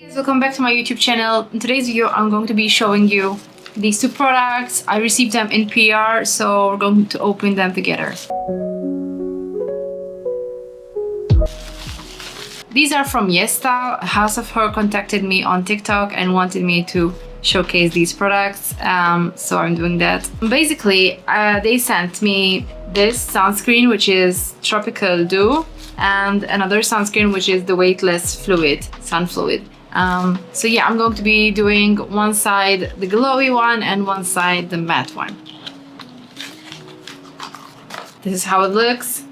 Guys, welcome back to my YouTube channel. In today's video, I'm going to be showing you these two products. I received them in PR, so we're going to open them together. These are from YesStyle. House of Hur contacted me on TikTok and wanted me to showcase these products, so I'm doing that. Basically, they sent me this sunscreen, which is Tropical Dew, and another sunscreen, which is the Weightless sun fluid. So yeah, I'm going to be doing one side the glowy one and one side the matte one. This is how it looks.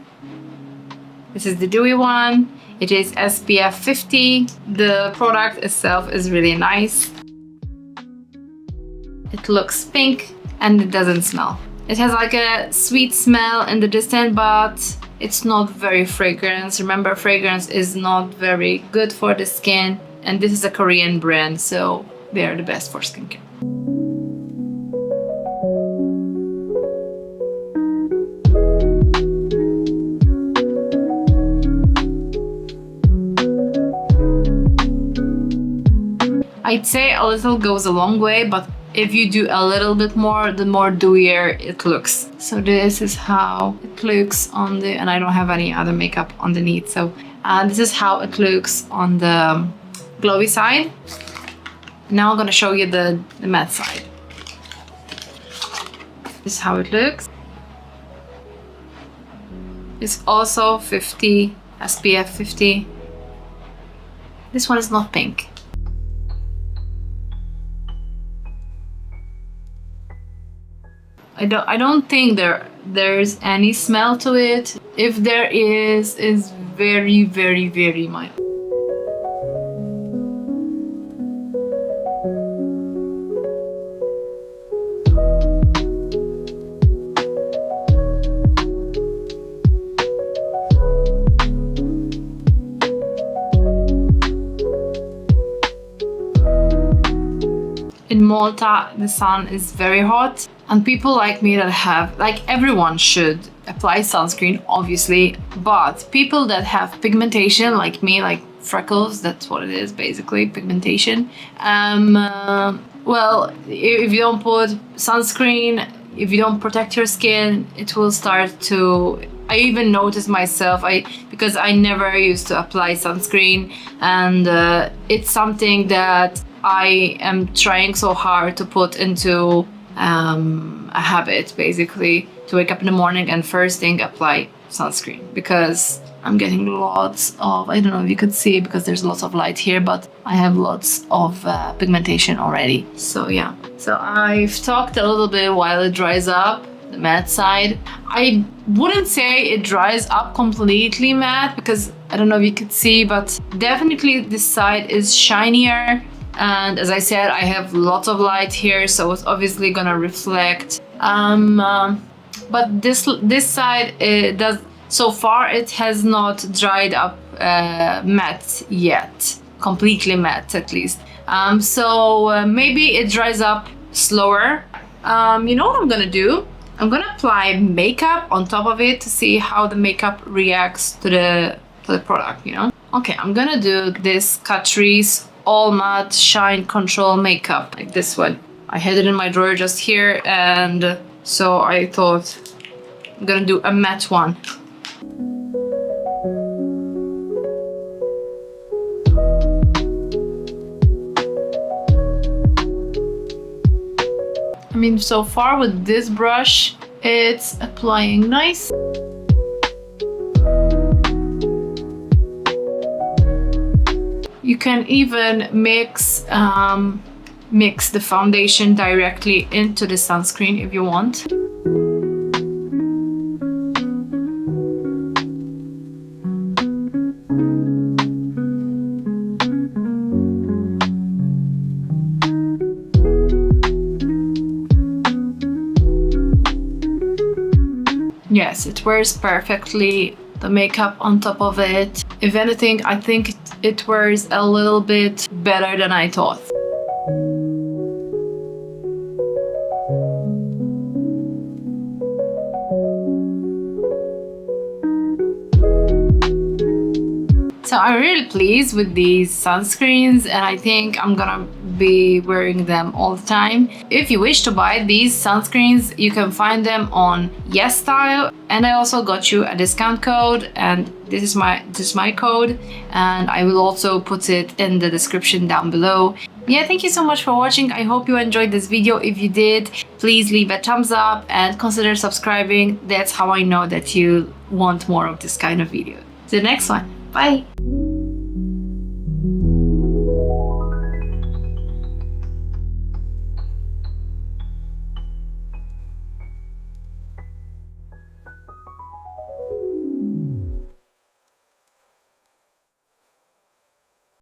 This is the dewy one. It is SPF 50. The product itself is really nice. It looks pink and it doesn't smell. It has like a sweet smell in the distance, but it's not very fragrance. Remember, fragrance is not very good for the skin. And this is a Korean brand, so they are the best for skincare. I'd say a little goes a long way, but if you do a little bit more, the more dewier it looks. So this is how it looks on the, and I don't have any other makeup underneath, so this is how it looks on the glowy side. Now I'm gonna show you the matte side. This is how it looks. It's also 50, SPF 50. This one is not pink. I don't think there's any smell to it. If there is, it's very, very, very mild. In Malta, the sun is very hot, and people like me that have, like everyone should apply sunscreen, obviously, but people that have pigmentation like me, like freckles, that's what it is basically, pigmentation. Well, if you don't put sunscreen, if you don't protect your skin, it will start to, I even noticed myself, because I never used to apply sunscreen, and it's something that I am trying so hard to put into a habit, basically, to wake up in the morning and first thing apply sunscreen, because I'm getting lots of, I don't know if you could see because there's lots of light here, but I have lots of pigmentation already. So yeah, so I've talked a little bit while it dries up, the matte side. I wouldn't say it dries up completely matte, because I don't know if you could see, but definitely this side is shinier. And as I said, I have lots of light here, so it's obviously gonna reflect. But this side, it does, so far it has not dried up matte yet, completely matte at least. So maybe it dries up slower. You know what I'm gonna do? I'm gonna apply makeup on top of it to see how the makeup reacts to the product, you know? Okay, I'm gonna do this Catrice All Matte Shine Control makeup, like this one. I had it in my drawer just here, and so I thought I'm gonna do a matte one. I mean, so far with this brush, it's applying nice. You can even mix the foundation directly into the sunscreen if you want. Yes, it wears perfectly. The makeup on top of it. If anything, I think it wears a little bit better than I thought. So I really pleased with these sunscreens, and I think I'm gonna be wearing them all the time. If you wish to buy these sunscreens, you can find them on YesStyle, and I also got you a discount code, and this is my code, and I will also put it in the description down below. Yeah, thank you so much for watching. I hope you enjoyed this video. If you did, please leave a thumbs up and consider subscribing. That's how I know that you want more of this kind of video. See you next one. Bye.